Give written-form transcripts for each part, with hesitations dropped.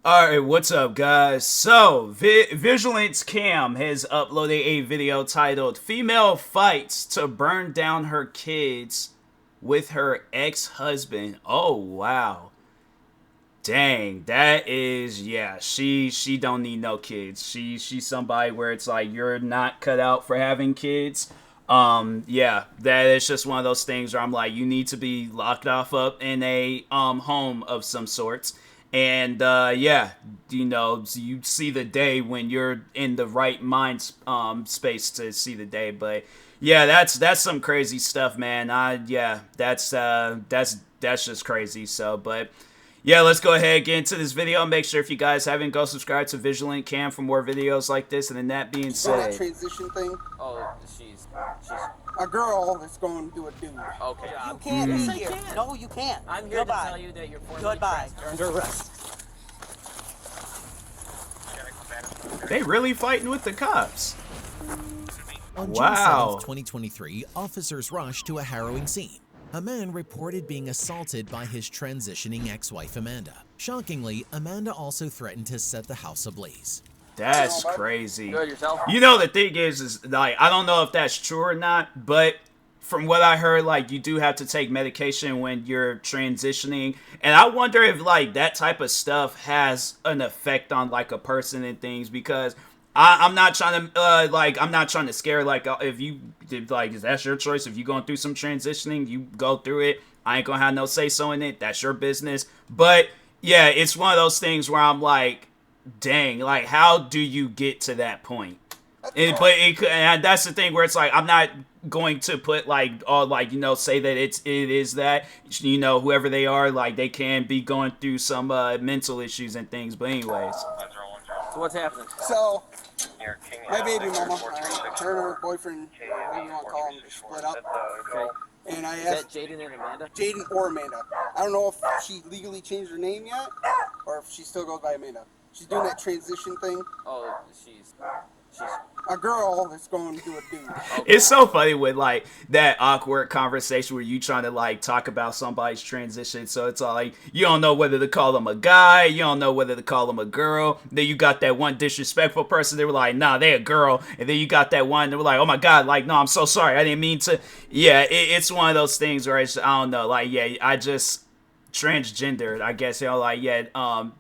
Alright, what's up, guys? So, Vigilance Cam has uploaded a video titled Female Fights to Burn Down Her Kids with Her Ex-Husband. Oh, wow. Dang, that is, yeah, she don't need no kids. She's somebody where it's like, you're not cut out for having kids. Yeah, that is just one of those things where I'm like, you need to be locked off up in a, home of some sorts. And yeah, you see the day when you're in the right mind space to see the day. But yeah, that's some crazy stuff, man. Yeah, that's just crazy. So, but yeah, let's go ahead and get into this video. Make sure if you guys haven't, go subscribe to Vigilant Cam for more videos like this. And then that being said, that transition thing. Oh, she's a girl that's going to do a dude. okay. You can't be here. No, you can't. I'm here Goodbye. to tell you that you're formally Goodbye. transferred. You're under arrest. they really fighting with the cops. On June Wow. 7th, 2023, officers rushed to a harrowing scene. A man reported being assaulted by his transitioning ex-wife Amanda. Shockingly, Amanda also threatened to set the house ablaze. That's crazy. Good, yourself? You know, the thing is like, I don't know if that's true or not, but from what I heard, like, you do have to take medication when you're transitioning. And I wonder if, like, that type of stuff has an effect on, like, a person and things, because I'm not trying to, I'm not trying to scare, like, if you, like, that's your choice. If you're going through some transitioning, you go through it. I ain't gonna have no say-so in it. That's your business. But, yeah, it's one of those things where I'm like, dang, like, how do you get to that point? And that's the thing where it's like, I'm not going to put, like, all, like, say that it is that, whoever they are, like, they can be going through some mental issues and things. But anyways. So what's happening? So, my baby mama, her and her boyfriend, whatever you want to call them, split up. Okay. And I Is asked that Jaden and Amanda? Jaden or Amanda. I don't know if she legally changed her name yet, or if she still goes by Amanda. She's doing that transition thing. Oh, she's A girl that's going to do a dude. It's so funny with, like, that awkward conversation where you trying to, like, talk about somebody's transition. So it's all like, you don't know whether to call them a guy, you don't know whether to call them a girl. Then you got that one disrespectful person, they were like, nah, they a girl. And then you got that one, they were like, oh my god, like, no, I'm so sorry, I didn't mean to. Yeah, it's one of those things where it's, I don't know, like, yeah, I just transgendered, I guess, like, yeah,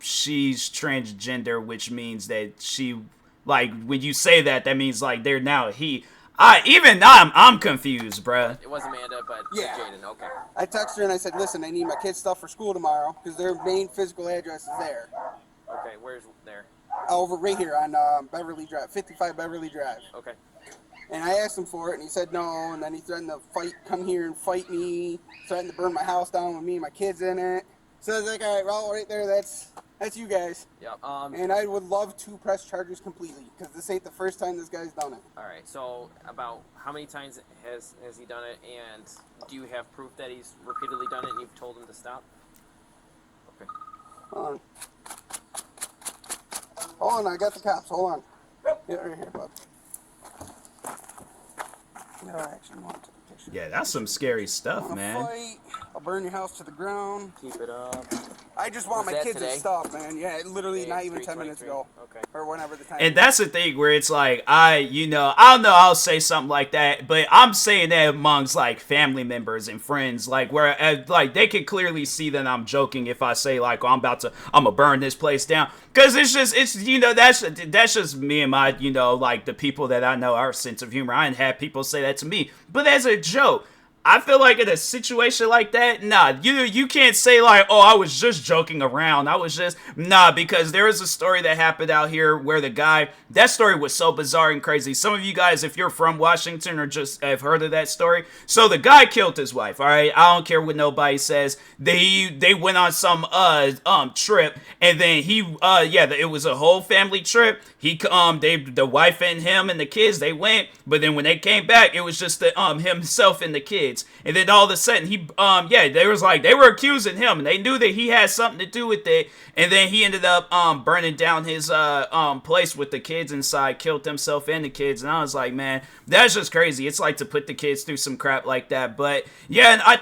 she's transgender, which means that she, like, when you say that, that means, like, they're now he. Even now, I'm confused, bruh. It was Amanda, but Yeah. Jaden. Okay. I texted her and I said, listen, I need my kids' stuff for school tomorrow, because their main physical address is there. Okay. Where's there? Over right here on Beverly Drive, 55 Beverly Drive. Okay. And I asked him for it, and he said no, and then he threatened to come here and fight me, threatened to burn my house down with me and my kids in it. So I was like, all right, well, right there, that's you guys. Yep. And I would love to press charges completely, because this ain't the first time this guy's done it. All right. So about how many times has he done it, and do you have proof that he's repeatedly done it, and you've told him to stop? Okay. Hold on. Hold on, I got the cops, hold on. Get right here, bud. No, I actually want to take a picture. Yeah, that's some scary stuff, Wanna man. fight? I'll burn your house to the ground. Keep it up. I just want Was my that kids' today? stuff, man. Yeah, literally Okay, not even 10 minutes 3:23. ago. Okay. Or whenever the time And is. that's the thing where it's like, I don't know, I'll say something like that, but I'm saying that amongst, like, family members and friends, like, where, like, they can clearly see that I'm joking if I say, like, oh, I'm gonna burn this place down. Because it's that's just me and my, like, the people that I know, our sense of humor. I ain't had people say that to me, but as a joke. I feel like in a situation like that, nah, you can't say like, oh, I was just joking around. Nah, because there is a story that happened out here where the guy, that story was so bizarre and crazy. Some of you guys, if you're from Washington or just have heard of that story. So the guy killed his wife, all right? I don't care what nobody says. They went on some trip, and then it was a whole family trip. The wife and him and the kids, they went, but then when they came back, it was just himself and the kids. kids. And then all of a sudden, they were accusing him, and they knew that he had something to do with it. And then he ended up burning down his place with the kids inside, killed himself and the kids. And I was like, man, that's just crazy. It's like to put the kids through some crap like that. But yeah, and I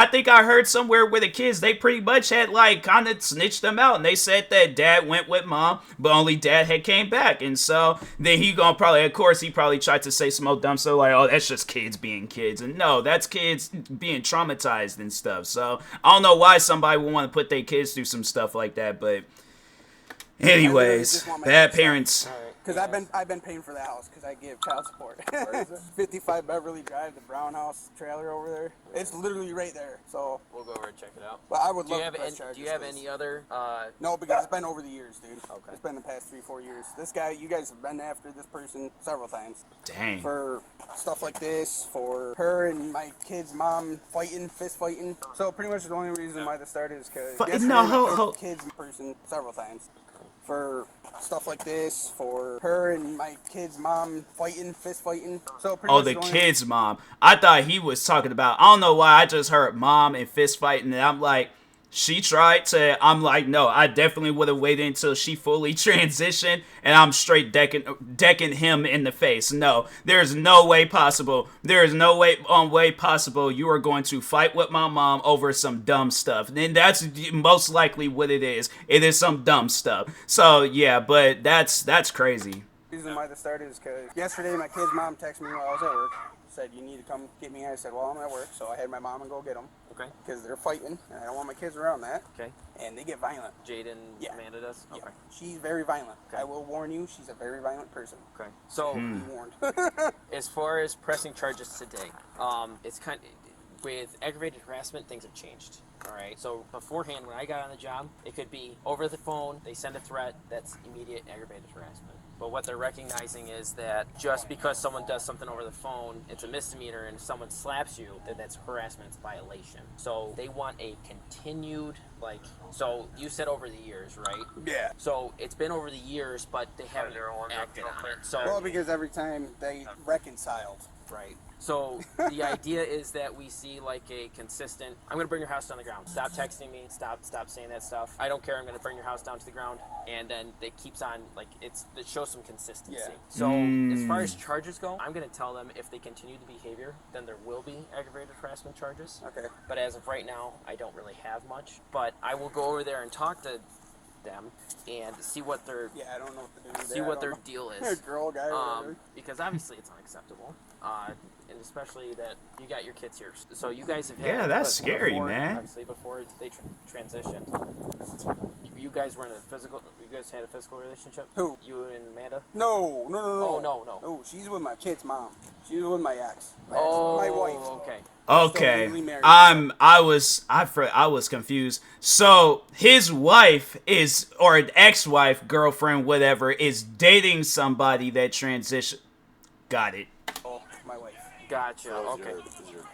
think I heard somewhere where the kids, they pretty much had like kind of snitched them out, and they said that dad went with mom, but only dad had came back. And so then he probably tried to say some old dumb stuff like, oh, that's just kids being kids. And no, that's kids being traumatized and stuff. So I don't know why somebody would want to put their kids through some stuff like that, but anyways, bad parents. Because I've been paying for the house because I give child support. 55 Beverly Drive, the Brown House trailer over there. It's literally right there. So we'll go over and check it out. But I would love to press charges. Do you have any other? No, because it's been over the years, dude. Okay. It's been the past 3-4 years. This guy, you guys have been after this person several times. Dang. For stuff like this, for her and my kid's mom fighting, fist fighting. So pretty much the only reason why this started is because kids person several times. For stuff like this, for her and my kid's mom fighting, fist fighting. So pretty much the kid's mom. I thought he was talking about, I don't know why, I just heard mom and fist fighting, and I'm like, she tried to, I'm like, no, I definitely would have waited until she fully transitioned, and I'm straight decking him in the face. No, there's no way possible. There is no way possible you are going to fight with my mom over some dumb stuff. And that's most likely what it is. It is some dumb stuff. So yeah, but that's crazy. The reason why this started is because yesterday my kid's mom texted me while I was at work. Said, you need to come get me. I said, well, I'm at work, so I had my mom and go get them. Okay. Because they're fighting, and I don't want my kids around that. Okay. And they get violent. Jaden Amanda does? Okay. Yeah. She's very violent. Okay. I will warn you, she's a very violent person. Okay. So, Be warned. as far as pressing charges today, it's kind of, with aggravated harassment, things have changed. All right. So beforehand, when I got on the job, it could be over the phone, they send a threat, that's immediate aggravated harassment. But what they're recognizing is that just because someone does something over the phone, it's a misdemeanor, and if someone slaps you, then that's harassment, it's violation. So they want a continued, so you said over the years, right? Yeah. So it's been over the years, but they haven't acted on it. So, well, because every time they reconciled. right. So the idea is that we see like a consistent, I'm going to bring your house down to the ground. Stop texting me. Stop saying that stuff. I don't care. I'm going to bring your house down to the ground. And then it keeps on, it shows some consistency. Yeah. So as far as charges go, I'm going to tell them if they continue the behavior, then there will be aggravated harassment charges. Okay. But as of right now, I don't really have much. But I will go over there and talk to them and see what their I don't know what to do. see what their deal is. Girl, guy, whatever. Because obviously it's unacceptable. And especially that you got your kids here. So you guys have had... Yeah, that's scary, man. Obviously, before they transitioned. You guys were in a physical... You guys had a physical relationship? Who? You and Amanda? No. Oh, no. No, she's with my kid's mom. She was with my ex. My Oh, wife. okay. Okay, I was confused. So his wife or an ex-wife, girlfriend, whatever, is dating somebody that transitioned. Got it. Oh, my wife. Gotcha. So Okay. Is your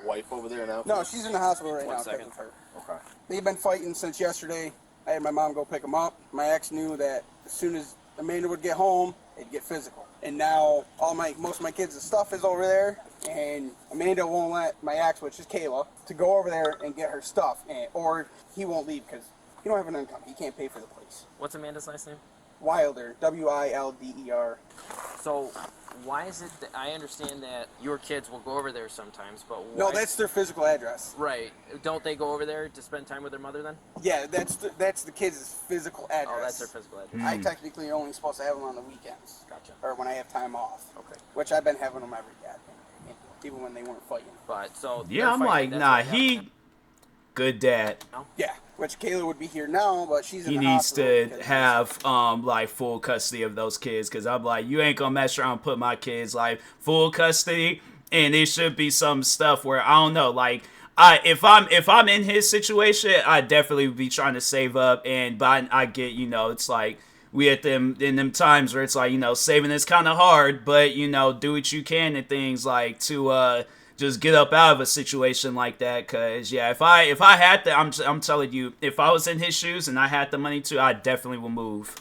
wife over there now? No, she's in the hospital right now. second. Her. Okay. They've been fighting since yesterday. I had my mom go pick them up. My ex knew that as soon as Amanda would get home, it'd get physical. And now most of my kids' stuff is over there, and Amanda won't let my ex, which is Kayla, to go over there and get her stuff, or he won't leave because he don't have an income. He can't pay for the place. What's Amanda's last name? Wilder, Wilder. So why is it that I understand that your kids will go over there sometimes, but why? No, that's their physical address. Right. Don't they go over there to spend time with their mother then? Yeah, that's the kids' physical address. Oh, that's their physical address. I technically only supposed to have them on the weekends. Gotcha. Or when I have time off. Okay. Which I've been having them every day, even when they weren't fighting. But so Yeah, I'm like, nah, good dad. Yeah, which Kayla would be here now, but she's in He the needs hospital to because- have full custody of those kids, because I'm like, you ain't gonna mess around and put my kids full custody, and it should be some stuff where I don't know, if I'm in his situation, I definitely would be trying to save up, but I get, it's like we at them in them times where it's like, saving is kind of hard, but do what you can and things to just get up out of a situation like that. Cause yeah, if I had to, I'm telling you, if I was in his shoes and I had the money to, I definitely would move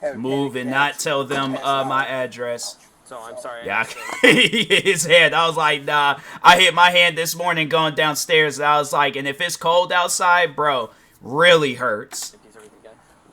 and not tell them my address. So I'm sorry. Yeah, his head. I was like, nah. I hit my hand this morning going downstairs, and I was like, and if it's cold outside, bro, really hurts.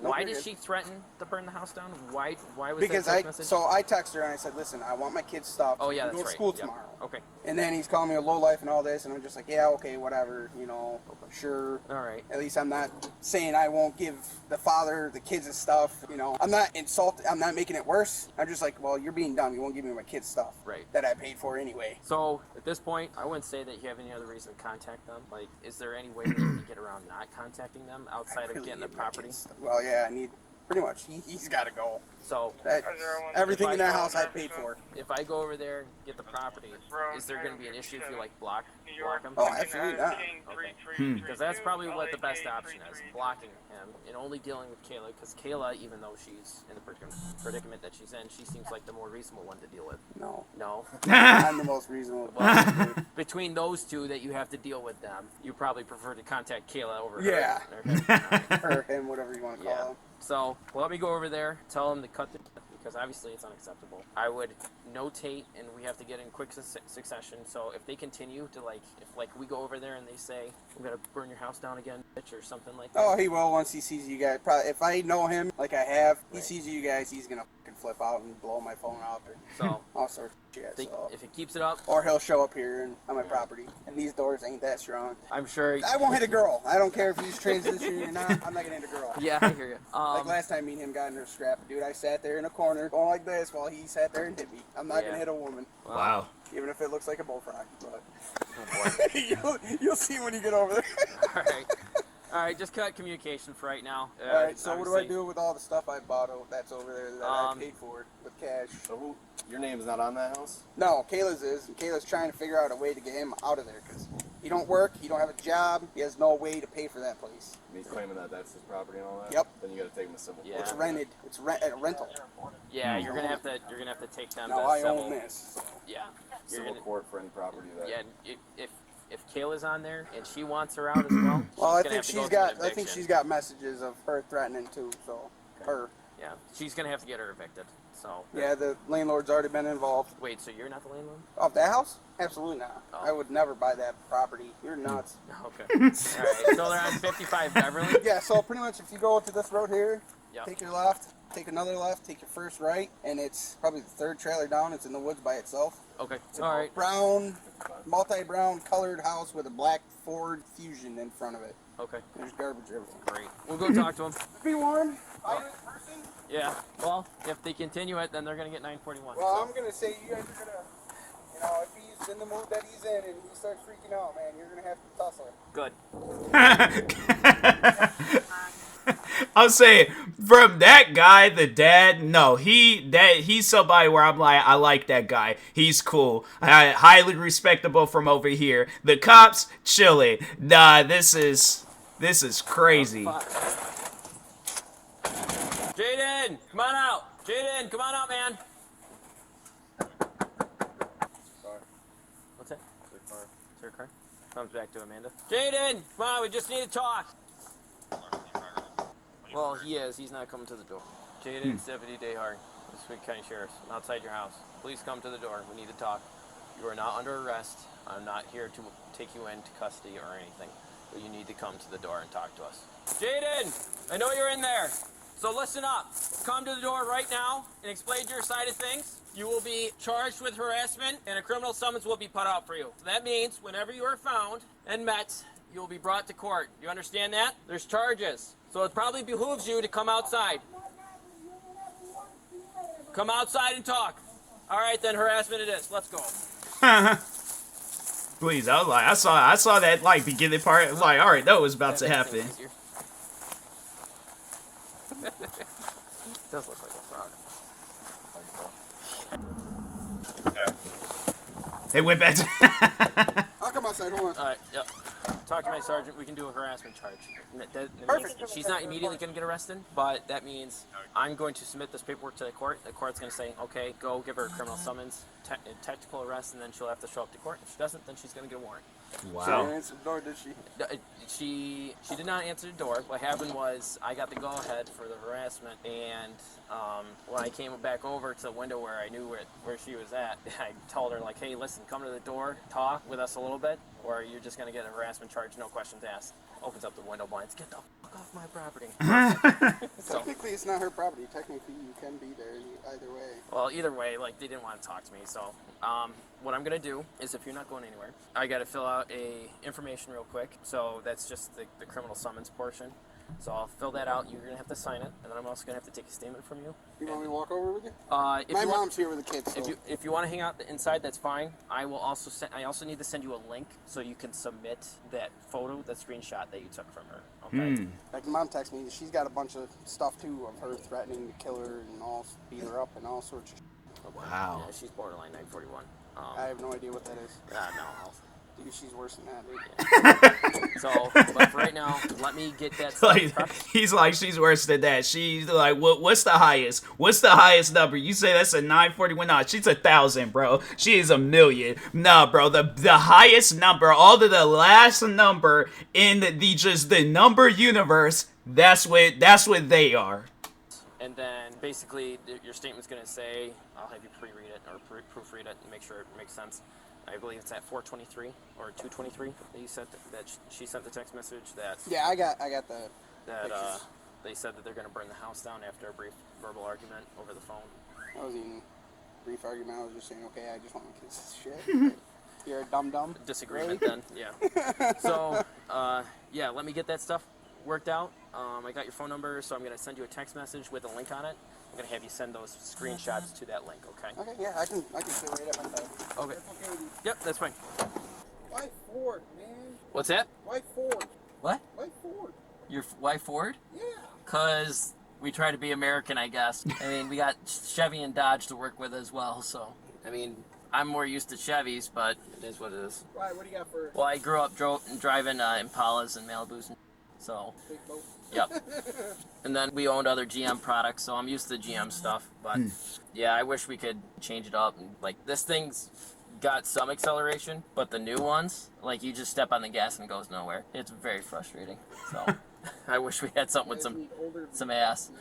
Why did she threaten to burn the house down? Why was because that text message? So I texted her and I said, listen, I want my kids' stuff. Oh yeah, I'm that's going to right. school Yep. tomorrow. Okay. And then he's calling me a lowlife and all this, and I'm just like, yeah, okay, whatever, you know, sure. All right. At least I'm not saying I won't give the father the kids' stuff, you know. I'm not insulted. I'm not making it worse. I'm just like, well, you're being dumb. You won't give me my kids' stuff. Right. That I paid for anyway. So at this point, I wouldn't say that you have any other reason to contact them. Like, is there any way that you can get around not contacting them outside of getting the property? Well, yeah, I need. Pretty much, he's got to go. So Everything in that house I paid for. if I go over there and get the property, is there going to be an issue if you like block him? Oh, absolutely not. Okay. Because that's probably what the best option is, blocking him and only dealing with Kayla. Because Kayla, even though she's in the predicament that she's in, she seems like the more reasonable one to deal with. No. No. I'm the most reasonable. Well, between those two that you have to deal with them, you probably prefer to contact Kayla over her. Yeah. Okay. Or him, whatever you want to call him. So let me go over there, tell him to cut the, because obviously it's unacceptable. I would notate, and we have to get in quick succession. So if they continue to if we go over there and they say, "I'm gonna burn your house down again, bitch," or something like that. Oh, he will once he sees you guys. Probably, if I know him like I have, he Right. sees you guys, he's gonna fucking flip out and blow my phone out or So all sorts of shit. So. if it keeps it up, Or he'll show up here on my property, and these doors ain't that strong. I'm sure. I won't hit a girl. I don't care if he's transitioning or not. I'm not gonna hit a girl. Yeah, I hear you. Like last time me and him got into a scrap, dude, I sat there in a corner going like this while he sat there and hit me. I'm not gonna hit a woman. Wow. Even if it looks like a bullfrog, but Oh, you'll see when you get over there. All right, just cut communication for right now. All right, so what do I obviously- do with all the stuff I bought that's over there that I paid for with cash? So your name's not on that house? No, Kayla's is. And Kayla's trying to figure out a way to get him out of there because he don't work, he don't have a job, he has no way to pay for that place. And he's claiming that that's his property and all that? Yep. Then you gotta take him to civil Yeah. court. It's rented. It's a rental. Yeah, you're gonna have to take them Now to I civil. own this. So. Yeah. You're Civil gonna, court for any property that... yeah, if Kayla's on there and she wants her out as well, Well, I gonna think have to go she's through an got. I think eviction. she's got messages of her threatening too. So, her. Yeah, she's gonna have to get her evicted. So Yeah, the landlord's already been involved. wait, so you're not the landlord? Of that house? Absolutely not. Oh. I would never buy that property. You're nuts. Okay. All right. So they're on 55 Beverly. Yeah. So pretty much, if you go to this road here, Yep. take your left, take another left, take your first right, and it's probably the third trailer down. It's in the woods by itself. Okay. It's a All right. brown, multi-brown colored house with a black Ford Fusion in front of it. Okay. There's garbage everywhere. Great. We'll go talk to him. Be warned, violent person. Yeah. Well, if they continue it, then they're gonna get 941. Well, I'm gonna say you guys are gonna, you know, if he's in the mood that he's in and he starts freaking out, man, you're gonna have to tussle. Good. I'm saying from that guy, the dad, no, he's somebody where I'm like, I like that guy. He's cool. Highly respectable from over here. The cops, chilling. Nah, this is crazy. Jaden, come on out. Jaden, come on out, man. What's that? Is there a car? Comes back to Amanda. Jaden, come on, we just need to talk. Well, he is. He's not coming to the door. Jaden, Deputy Dayhart, Sweet County Sheriff's, outside your house. Please come to the door. We need to talk. You are not under arrest. I'm not here to take you into custody or anything. But you need to come to the door and talk to us. Jaden, I know you're in there. So listen up. Come to the door right now and explain your side of things. You will be charged with harassment and a criminal summons will be put out for you. So that means whenever you are found and met, you will be brought to court. You understand that? There's charges. So it probably behooves you to come outside. Come outside and talk. All right, then harassment it is. Let's go. Please, I was like, I saw that like beginning part. I was like, all right, that was about to happen. Does look like a frog. They went back to I'll come outside. Hold on. All right, yep. Talk to my sergeant. We can do a harassment charge. That Perfect. means she's not immediately going to get arrested, but that means I'm going to submit this paperwork to the court. The court's going to say, okay, go give her a criminal summons, technical arrest, and then she'll have to show up to court. If she doesn't, then she's going to get a warrant. She didn't Wow. answer the door, did she? She did not answer the door. What happened was I got the go-ahead for the harassment, and when I came back over to the window where I knew where she was at, I told her, like, hey, listen, come to the door, talk with us a little bit, or you're just going to get a harassment charge, no questions asked. Opens up the window blinds, get the fuck off my property. So, Technically, it's not her property. Technically, you can be there either way. well, either way, like, they didn't want to talk to me, so what I'm going to do is, if you're not going anywhere, I got to fill out information real quick. So that's just the criminal summons portion. So I'll fill that out. You're going to have to sign it, and then I'm also going to have to take a statement from you. You want me to walk over with you? My mom's here with the kids. So. If you want to hang out inside, that's fine. I also need to send you a link so you can submit that photo, that screenshot that you took from her. Okay. Like, mom texted me. She's got a bunch of stuff, too, of her threatening to kill her and all, beat her up and all sorts of shit. Wow. Yeah, she's borderline 941. I have no idea what that is. No. Dude, she's worse than that, dude. So, but for right now, let me get that stuff Like, prepped. he's like, she's worse than that. She's like, what's the highest? What's the highest number? You say that's a 941? Nah, she's 1,000, bro. She is 1,000,000. Nah, bro, the highest number, all to the last number in the number universe, that's what they are. And then basically your statement's going to say, I'll have you pre-read it or proofread it and make sure it makes sense. I believe it's at 423 or 223 that you sent that she sent the text message that Yeah, I got the that pictures. they said that they're going to burn the house down after a brief verbal argument over the phone. That wasn't even a brief argument. I was just saying, okay, I just want my kids to shit. You're a dum-dum. Disagreement really? then, yeah. So, yeah, let me get that stuff worked out. I got your phone number, so I'm going to send you a text message with a link on it. I'm going to have you send those screenshots to that link, okay? Okay, yeah, I can stay right up on that. Okay. That's okay with you. Yep, that's fine. Why Ford, man? What's that? Why Ford? What? Why Ford? Your why Ford? Yeah. Because we try to be American, I guess. I mean, we got Chevy and Dodge to work with as well, so. I mean, I'm more used to Chevys, but it is what it is. Why? What do you got for Well, I grew up driving Impalas and Malibus, so. big boat? Yep. And then we owned other GM products, so I'm used to GM stuff. But yeah, I wish we could change it up. Like, this thing's got some acceleration, but the new ones, like, you just step on the gas and it goes nowhere. It's very frustrating. So I wish we had something with some ass.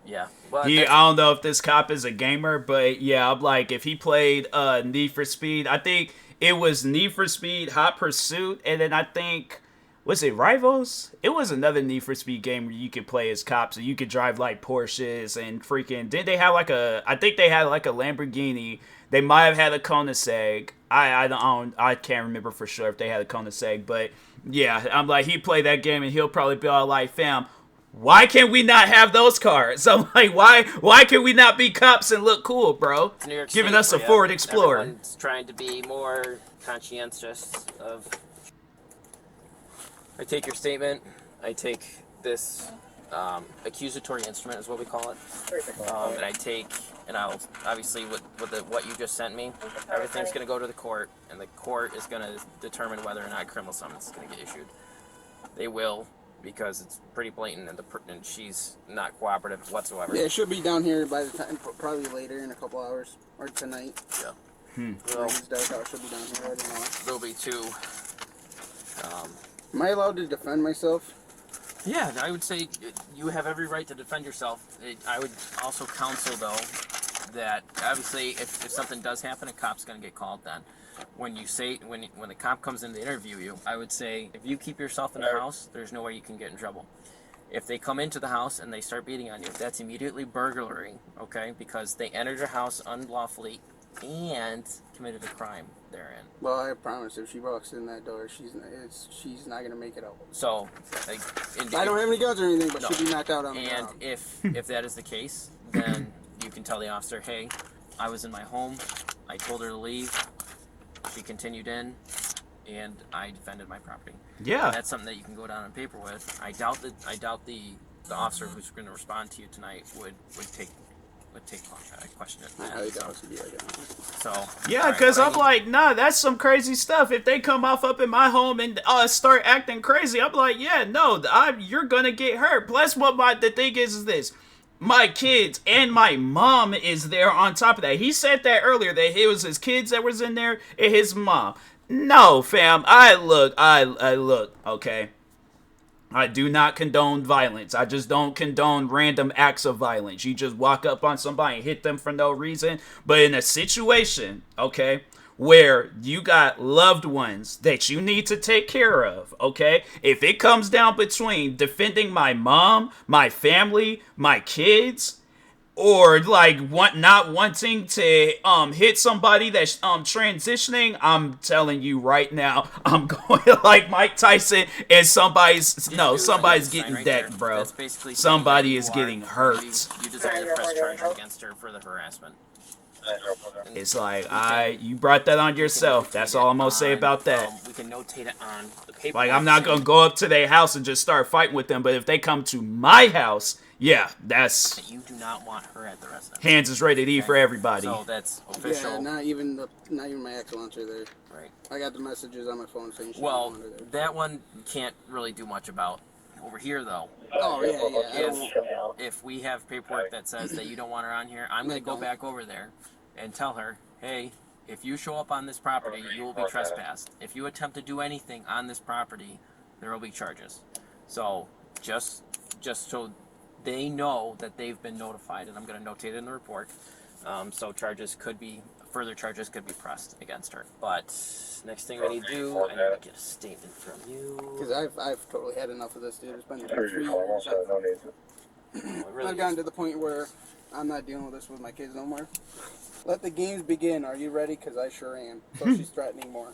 Yeah. But I don't know if this cop is a gamer, but yeah, I'm like, if he played Need for Speed, I think it was Need for Speed Hot Pursuit, and then I think, was it Rivals? It was another Need for Speed game where you could play as cops and you could drive like Porsches and freaking. Did they have like I think they had like a Lamborghini. They might have had a Koenigsegg. I can't remember for sure if they had a Koenigsegg, but yeah, I'm like, he played that game and he'll probably be all like, fam, why can't we not have those cars? So like, why can we not be cops and look cool, bro? New York Giving State us a for ya. Ford Explorer. Everyone's trying to be more conscientious of. I take your statement. I take this accusatory instrument, is what we call it. And I take, and I'll obviously with what you just sent me, everything's going to go to the court, and the court is going to determine whether or not criminal summons is going to get issued. They will, because it's pretty blatant, and she's not cooperative whatsoever. Yeah, it should be down here by the time, probably later in a couple hours or tonight. Yeah. Well, it's dark out. Should be down here. I don't know. There'll be two. Am I allowed to defend myself? Yeah, I would say you have every right to defend yourself. I would also counsel, though, that obviously if something does happen, a cop's going to get called then. When the cop comes in to interview you, I would say if you keep yourself in the house, there's no way you can get in trouble. If they come into the house and they start beating on you, that's immediately burglary, okay? Because they entered your house unlawfully and committed a crime therein. Well, I promise, if she walks in that door, she's not gonna make it out. So, like, I don't have any guns or anything, but No. she'll be knocked out on the and ground. if that is the case, then you can tell the officer, hey, I was in my home, I told her to leave, she continued in, and I defended my property. Yeah. And that's something that you can go down on paper with. I doubt the officer who's going to respond to you tonight would question it. I doubt she'd be like that. So Yeah, alright, because what I I'm need- like, nah, that's some crazy stuff. If they come off up in my home and start acting crazy, I'm like, yeah, no, you're gonna get hurt. Plus, the thing is this: my kids and my mom is there on top of that. He said that earlier, that it was his kids that was in there and his mom. No, fam. I look, okay? I do not condone violence. I just don't condone random acts of violence. You just walk up on somebody and hit them for no reason. But in a situation, okay, where you got loved ones that you need to take care of, okay? If it comes down between defending my mom, my family, my kids, or like not wanting to hit somebody that's transitioning, I'm telling you right now, I'm going like Mike Tyson, and somebody's getting Right decked, there. bro. That's basically Somebody saying is that getting hurt. You desire to press charges against her for the harassment. It's like you brought that on yourself. That's all I'm gonna say about that. We can notate it on the paper. Like, I'm not gonna go up to their house and just start fighting with them, but if they come to my house, yeah, that's... You do not want her at the residence. Hands is rated E for everybody. So that's official. Yeah, not even my ex wants her there. Right. I got the messages on my phone saying she Well, wanted her there. that one you can't really do much about. Over here, though, Oh, yeah. if we have paperwork that says that you don't want her on here, I'm going to go back over there and tell her, hey, if you show up on this property, you will be trespassed. If you attempt to do anything on this property, there will be charges. So just so they know that they've been notified, and I'm going to notate it in the report. So further charges could be pressed against her. But next thing we need to do, I need to get a statement from you. Because I've totally had enough of this, dude. It's been 3 years. I've gotten to the point where I'm not dealing with this with my kids no more. Let the games begin. Are you ready? Because I sure am. So she's threatening more.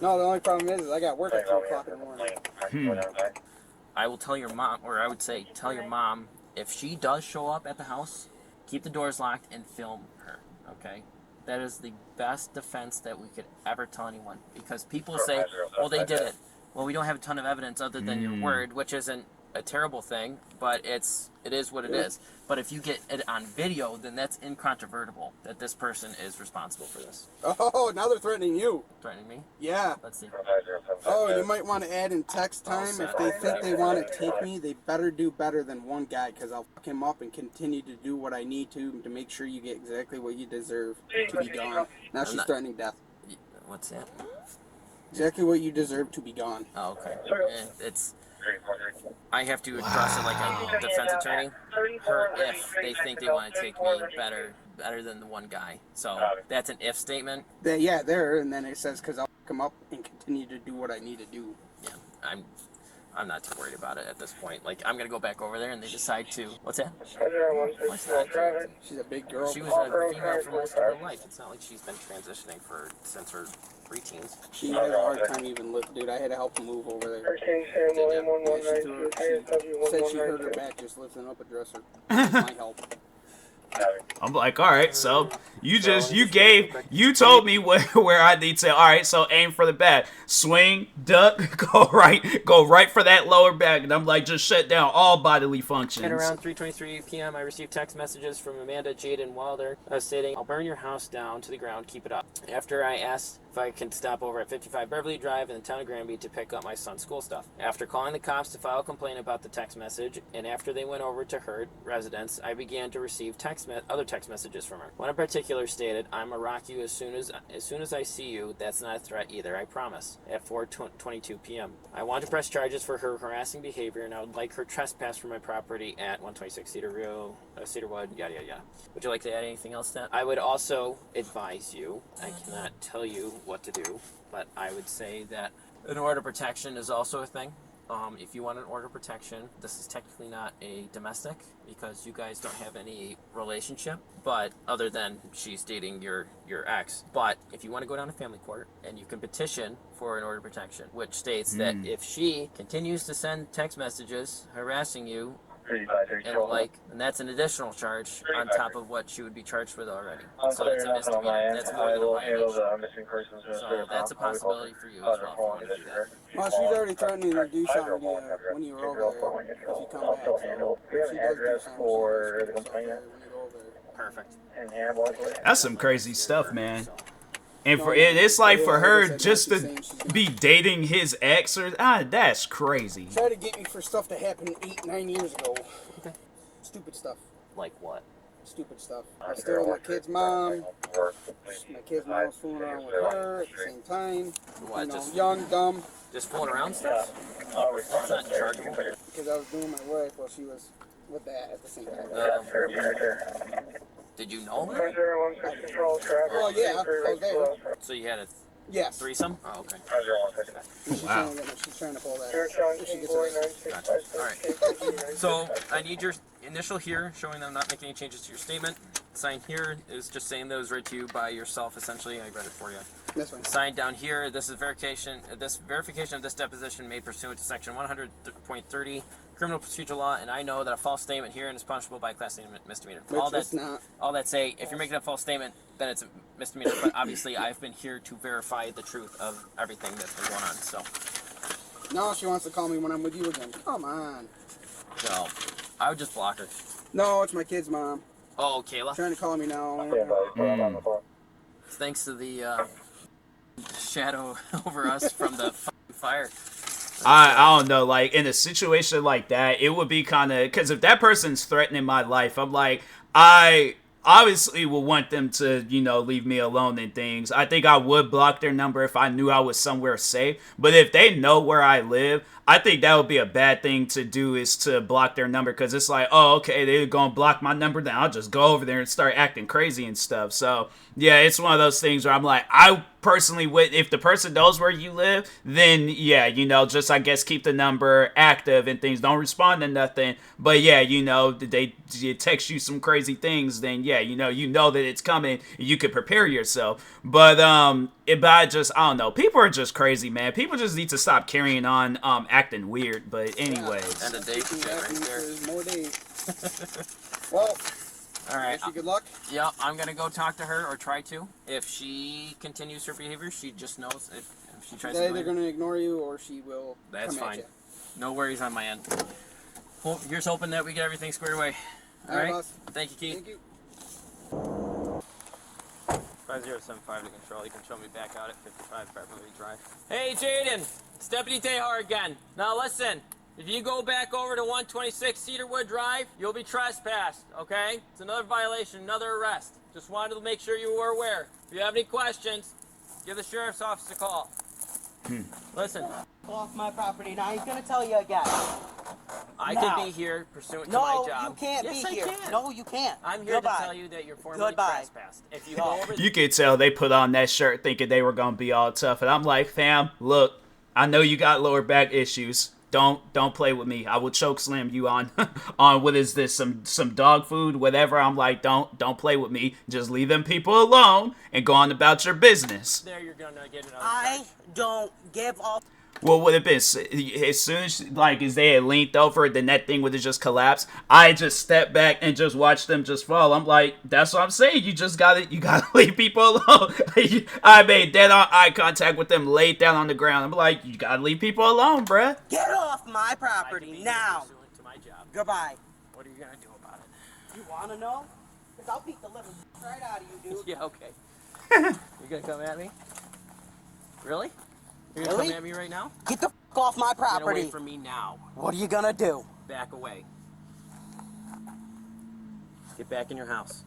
No, the only problem is I got work at 2 o'clock in the morning. I will tell your mom, or I would say tell your mom, if she does show up at the house, keep the doors locked and film her, okay? That is the best defense that we could ever tell anyone. Because people say, well, they did it. Well, we don't have a ton of evidence other than your word, which isn't a terrible thing, but it is what it is. But if you get it on video, then that's incontrovertible that this person is responsible for this. Oh, now they're threatening you. Threatening me? Yeah. Let's see. Oh, you might want to add in text time. If they think they want to take me, they better do better than one guy, because I'll fuck him up and continue to do what I need to make sure you get exactly what you deserve to be gone. Now she's threatening death. What's that? Exactly what you deserve to be gone. Oh, okay. I have to address it like a defense attorney. Her if they think they want to take me better than the one guy. So that's an if statement. Yeah, there, and then it says, because I'll come up and continue to do what I need to do. Yeah, I'm not too worried about it at this point. Like, I'm gonna go back over there and they decide to... What's that? What's that? She's a big girl. She was a female for most of her life. It's not like she's been transitioning since her preteens. She has a hard time even living, dude. I had to help her move over there. She said she hurt her back just lifting up a dresser. My help. I'm like, all right, so you told me where I need to. All right, so aim for the back, swing, duck, go right for that lower back, and I'm like, just shut down all bodily functions. At around 3:23 p.m., I received text messages from Amanda Jaden Wilder stating, "I'll burn your house down to the ground. Keep it up." After I asked if I could stop over at 55 Beverly Drive in the town of Granby to pick up my son's school stuff. After calling the cops to file a complaint about the text message, and after they went over to her residence, I began to receive other text messages from her. One in particular stated, "I'm gonna rock you as soon as I see you. That's not a threat either, I promise." At 4:22 p.m. I want to press charges for her harassing behavior, and I would like her trespass from my property at 126 Cedarwood, yada yada yada. Would you like to add anything else to that? I would also advise you, I cannot tell you what to do, but I would say that an order of protection is also a thing. If you want an order of protection, this is technically not a domestic because you guys don't have any relationship, but other than she's dating your ex. But if you want to go down to family court, and you can petition for an order of protection, which states that if she continues to send text messages harassing you, and that's an additional charge on top of what she would be charged with already. So that's a misdemeanor. That's more than a violation. So that's a possibility for you as well. Well, she's already threatening to do something when you were over there. If you come back, so if she does do something, she'll when you go over there. Perfect. That's some crazy stuff, man. And it's like for her just to be dating his ex, or that's crazy. Try to get me for stuff that happened 8-9 years ago. Okay. Stupid stuff. Like what? stupid stuff. I was still with my kid's mom. My kid's mom was fooling around with her at the same time. What, You know, just- young, dumb. Just fooling around stuff? That's not chargeable. Because I was doing my wife while she was with that at the same time. Did you know her? Well, yeah, I was there. So you had a Yes. threesome? Oh, okay. She's Wow. she's trying to pull that. If she gets arrested. Gotcha. All right. So I need your initial here, showing that I'm not making any changes to your statement. Sign here is just saying those read to you by yourself, essentially. I read it for you. This one. Sign down here. This is verification. This verification of this deposition made pursuant to section 100.30 criminal procedure law, and I know that a false statement here is punishable by a class A misdemeanor. Which it's not. All that say, if you're making a false statement, then it's a misdemeanor. But obviously, I've been here to verify the truth of everything that's been going on. So, No, she wants to call me when I'm with you again. Come on. so I would just block her. No, it's my kid's mom. Oh, Kayla. Trying to call me now. Thanks to the shadow over us from the fire. I don't know, like, in a situation like that, it would be kind of, because if that person's threatening my life, I'm like, I obviously will want them to, you know, leave me alone and things. I think I would block their number if I knew I was somewhere safe, but if they know where I live, I think that would be a bad thing to do, is to block their number, because it's like, oh, okay, they're going to block my number, then I'll just go over there and start acting crazy and stuff. So, yeah, it's one of those things where I'm like, I personally would, if the person knows where you live, then, yeah, you know, just, I guess, keep the number active and things. Don't respond to nothing. But, yeah, you know, they text you some crazy things, then, yeah, you know that it's coming, you could prepare yourself. But, I don't know. People are just crazy, man. People just need to stop carrying on, acting weird. But anyways. And a date right there. More days. Well, All right. wish you good luck. Yeah, I'm gonna go talk to her, or try to. If she continues her behavior, she just knows. If she tries They're to, either going to ignore you or she will that's come fine. at you. No worries on my end. Well, here's hoping that we get everything squared away. All All right, right. boss. Thank you, Keith. Thank you. 5075 to control. You can show me back out at 55 Beverly Drive. Hey, Jaden. It's Deputy Tehar again. Now listen. If you go back over to 126 Cedarwood Drive, you'll be trespassed, okay? It's another violation, another arrest. Just wanted to make sure you were aware. If you have any questions, give the sheriff's office a call. Listen, Off my property. Now he's gonna tell you again. I Now. could be here pursuant to No, my job. you can't yes, be here. I can. No, you can't. I'm here Goodbye. to tell you that you're formally Goodbye. trespassed. If you go over You could tell they put on that shirt thinking they were going to be all tough. And I'm like, fam, look, I know you got lower back issues. Don't play with me. I will choke slam you on what is this, some dog food, whatever. I'm like, don't play with me. Just leave them people alone and go on about your business. there, you're gonna get another I charge. don't give up. What would have been, as soon as, like, as they had leaned over, then that thing would have just collapsed. I just stepped back and just watched them just fall. I'm like, that's what I'm saying. You gotta leave people alone. I made dead on eye contact with them, laid down on the ground. I'm like, you gotta leave people alone, bruh. Get off my I could be property here now. pursuant to my job. Goodbye. What are you gonna do about it? You wanna know? Because I'll beat the living right out of you, dude. Yeah, okay. You're gonna come at me? Really? You're gonna Really? come at me right now? Get the f off my Get away property. from me now. What are you gonna do? Back away. Get back in your house.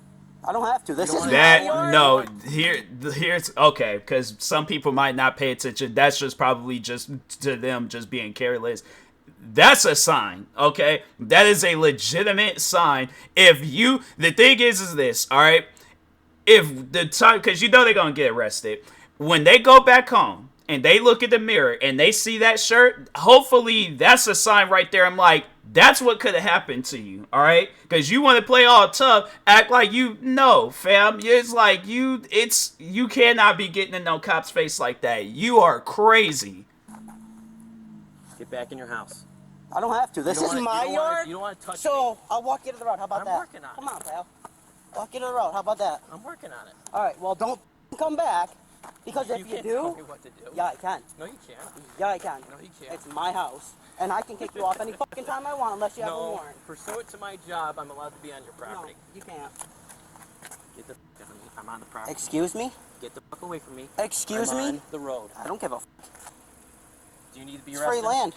I don't have to. This You is don't my That, yard. no, here's, okay, because some people might not pay attention. That's just probably just to them just being careless. That's a sign, okay? That is a legitimate sign. The thing is this, all right? If the time, because you know they're going to get arrested. When they go back home and they look at the mirror and they see that shirt, hopefully that's a sign right there. I'm like, that's what could have happened to you, all right? Because you want to play all tough, act like fam. It's like you cannot be getting in no cop's face like that. You are crazy. Get back in your house. I don't have to. This You is don't my wanna- you don't wanna- yard. you don't wanna touch So I'll walk you to the road. How about I'm that? working on Come it. on, pal. Walk you to the road. How about that? I'm working on it. All right. Well, don't come back, because if you can't tell me do, what to do. yeah, I can. No, you can't. Yeah, I can. No, you can't. It's my house, and I can kick you off any fucking time I want unless you have a No, warrant. pursuant to my job, I'm allowed to be on your No, property. you can't. Get the fuck out of me. I'm on the property. Excuse me? Get the fuck away from me. Excuse I'm me? on the road. I don't give a f. Do you need to be It's arrested? free land.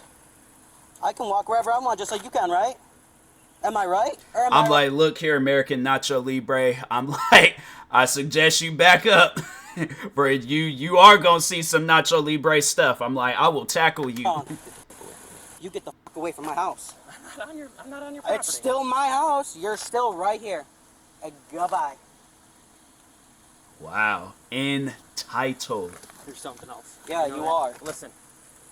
I can walk wherever I want, just like you can, right? Am I right? Or am I'm I like, look here, American Nacho Libre. I'm like, I suggest you back up. Bro, you are gonna see some Nacho Libre stuff. I'm like, I will tackle you. You get the fuck away from my house. I'm not on your property. It's still my house. You're still right here. And goodbye. Wow. Entitled. There's something else. Yeah, know you that? are. Listen,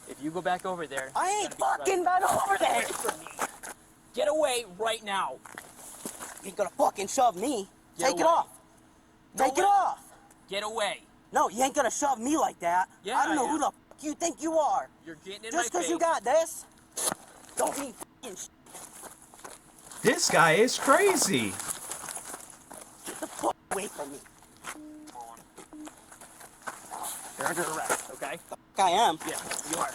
if you go back over there, I ain't fucking been over there. get away right now. You ain't gonna fucking shove me. Get Take it away. off. No Take way. it off. Get away. No, you ain't gonna shove me like that. Yeah, I don't know I who am. the fuck you think you are. You're getting in Just my because face. you got this, don't mean fucking shit. This guy is crazy. Get the fuck away from me. You're under arrest, okay? The fuck I am. Yeah, you are.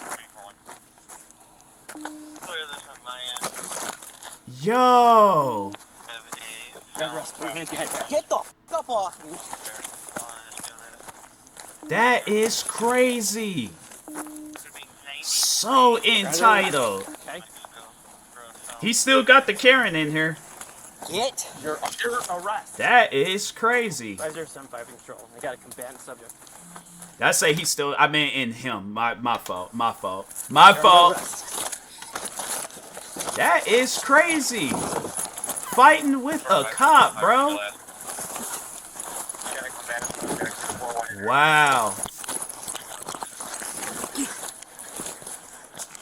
Yo. You're arrested. We're gonna get back. Get the fuck up off me. That is crazy. So entitled. Okay? He still got the Karen in here. Get. You're under arrest. That is crazy. 5075 control. I got a combatant subject. I say he's still, I mean in him. My fault. My fault. My fault. That is crazy. Fighting with a cop, bro. Wow.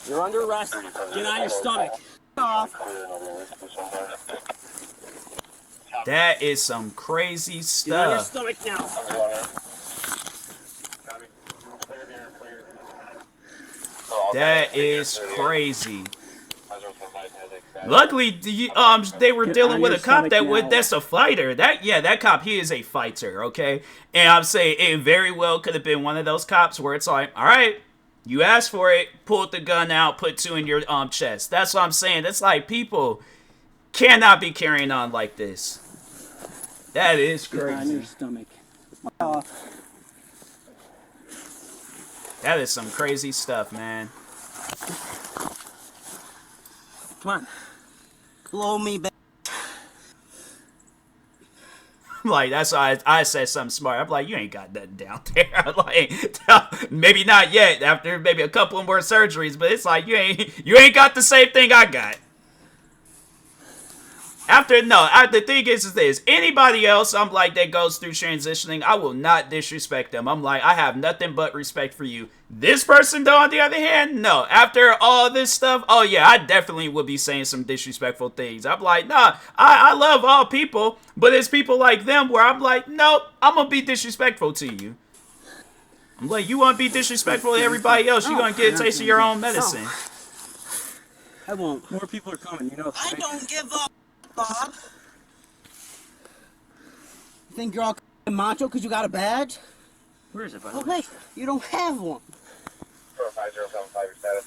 You're under arrest. Get on your stomach. Off. That is some crazy Get on your stuff. stomach now. That is crazy. Luckily, they were dealing with a cop that's a fighter. That cop, he is a fighter, okay? And I'm saying it very well could have been one of those cops where it's like, all right, you asked for it, pulled the gun out, put two in your chest. That's what I'm saying. That's like people cannot be carrying on like this. That is Get on your crazy. stomach. That is some crazy stuff, man. Come on. Blow me back. Like, that's why I said something smart. I'm like, you ain't got nothing down there. I'm like, maybe not yet, after maybe a couple more surgeries, but it's like, you ain't got the same thing I got. The thing is this, anybody else, I'm like, that goes through transitioning, I will not disrespect them. I'm like, I have nothing but respect for you. This person, though, on the other hand, no. After all this stuff, oh yeah, I definitely would be saying some disrespectful things. I'm like, nah, I love all people, but it's people like them where I'm like, nope, I'm gonna be disrespectful to you. I'm like, you want to be disrespectful to everybody else, you gonna get a taste of your own medicine. I won't. More people are coming, you know. I don't give up, Bob. You think you're all macho because you got a badge? Where is it, by the Oh, way? wait, you don't have one. 5075, your status.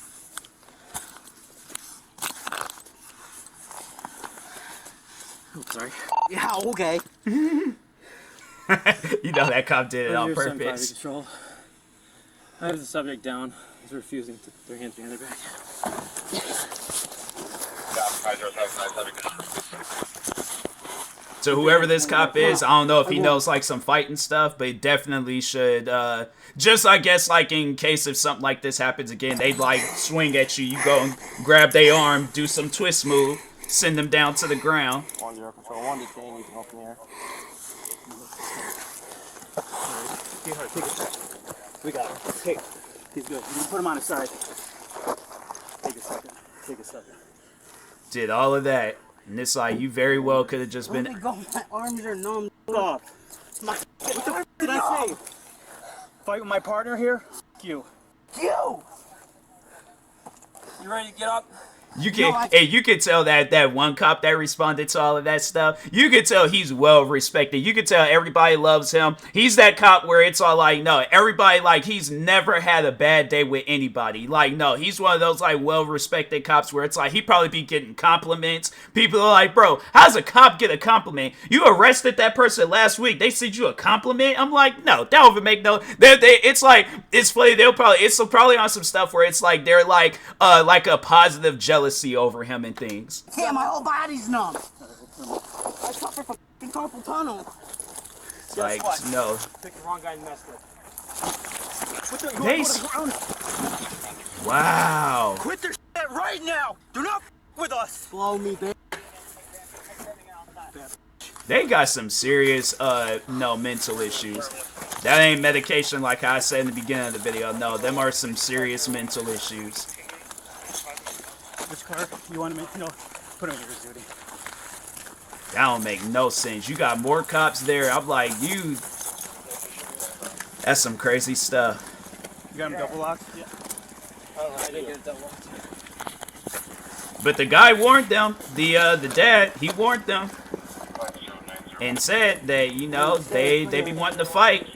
Oh, sorry. Yeah, okay. You know that cop did it on 5075 purpose. control. I have the subject down. He's refusing to put their hands behind their back. Yeah, 5075. So whoever this cop is, I don't know if he knows like some fighting stuff, but he definitely should, just I guess like in case if something like this happens again, they'd like swing at you, you go and grab their arm, do some twist move, send them down to the ground. 1-0 control. 1 detain. You can go from here. Take it. We got him. Hey, he's good. You can put him on his side. Take a second. Take a second. Did all of that. And it's like, you very well could have just Let been... me go. My arms are numb. Off. My What the f did I say? Fight with my partner here? F you. You! You ready to get up? You can, hey, you could tell that one cop that responded to all of that stuff, you could tell he's well respected. You could tell everybody loves him. He's that cop where it's all like, no, everybody, like, he's never had a bad day with anybody. Like, no, he's one of those, like, well respected cops where it's like, he probably be getting compliments. People are like, bro, how's a cop get a compliment? You arrested that person last week. They sent you a compliment? I'm like, no, that would make no, it's like, it's funny, it's probably on some stuff where it's like, they're like a positive jealous jealousy over him and things. Damn, my whole body's numb. I suffer from fucking carpal tunnel. Like, no. Pick the wrong guy and messed with. Wow. Quit their shit right now. Do not with us. Blow me, baby. They got some serious, mental issues. That ain't medication like I said in the beginning of the video. No, them are some serious mental issues. Which car you want to make? No, put him in your duty. That don't make no sense. You got more cops there. I'm like, you... That's some crazy stuff. You got him double locked? Yeah. Oh, I didn't get it double. But the guy warned them. The dad, he warned them. And said that, you know, they be wanting to fight.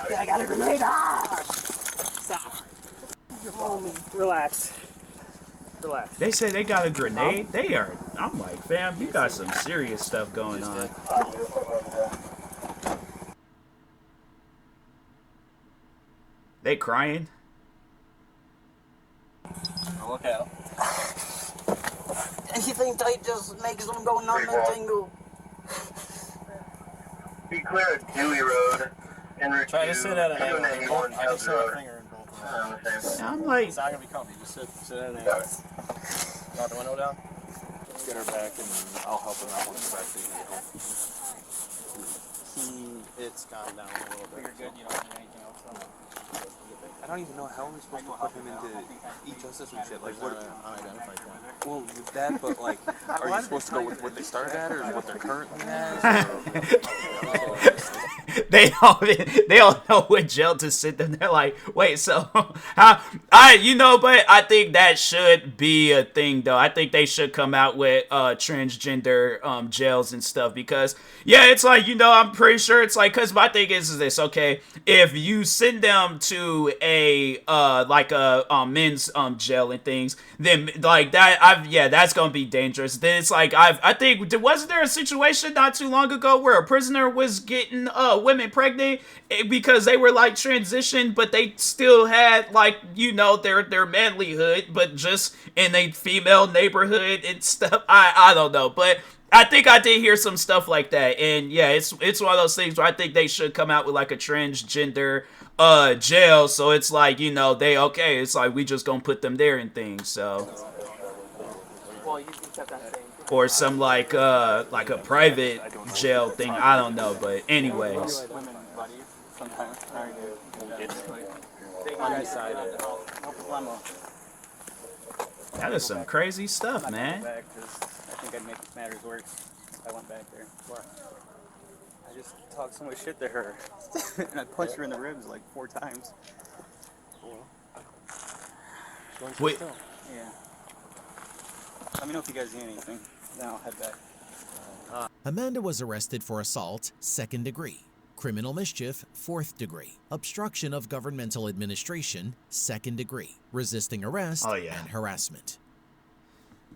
Yeah, I got a grenade. Ah! Stop. Relax. Relax. They say they got a grenade. They are... I'm like, fam, you got some serious stuff going on. They crying? Look at him. You think they just makes them go numb and tingle? Be clear at Dewey Road. En route Try to sit at an angle. 291 I just House set a Road. finger in both. I'm like... It's not gonna be comfy. Just sit at an angle. Got it. Knock the window down. Get her back, and I'll help him out once we're back to it's gone down a little bit. You're good. You don't need anything else from it. I don't even know how we're supposed to put him into e-justice and shit. Like, what? Unidentified crime. Well, with that, but like, are you supposed to go with what they started at, or what they're currently at? They don't know what jail to sit them. They're like, wait, so but I think that should be a thing though. I think they should come out with transgender jails and stuff, because yeah, it's like, you know, I'm pretty sure it's like, because my thing is this, okay, if you send them to a men's jail and things, then like that, that's gonna be dangerous. Then it's like I think, wasn't there a situation not too long ago where a prisoner was getting women pregnant because they were like transitioned, but they still had, like, you know, their manlyhood, but just in a female neighborhood and stuff. I don't know, but I think I did hear some stuff like that. And yeah, it's one of those things where I think they should come out with like a transgender jail, so it's like, you know, it's like we just gonna put them there and things. So or some like a private jail thing, I don't know, but anyways. That is some crazy stuff, man. I think I'd make matters worse. I went back there. I just talked so much shit to her, and I punched her in the ribs like 4 times. Wait. Yeah. Let me know if you guys need anything. Then I'll head back. Amanda was arrested for assault, 2nd degree, criminal mischief, 4th degree, obstruction of governmental administration, 2nd degree, resisting arrest, and harassment.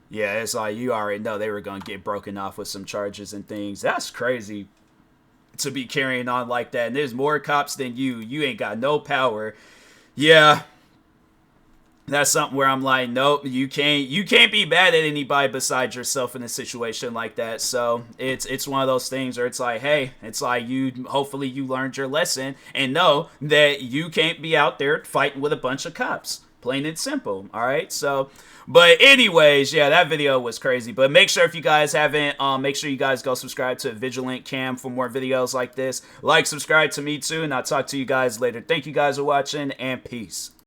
Yeah, it's like, you already know they were going to get broken off with some charges and things. That's crazy to be carrying on like that. And there's more cops than you. You ain't got no power. Yeah. That's something where I'm like, nope, you can't be mad at anybody besides yourself in a situation like that. So it's one of those things where it's like, hey, it's like, hopefully you learned your lesson and know that you can't be out there fighting with a bunch of cops. Plain and simple. All right. So, but anyways, yeah, that video was crazy. But make sure, if you guys haven't, make sure you guys go subscribe to Vigilant Cam for more videos like this. Like, subscribe to me too, and I'll talk to you guys later. Thank you guys for watching, and peace.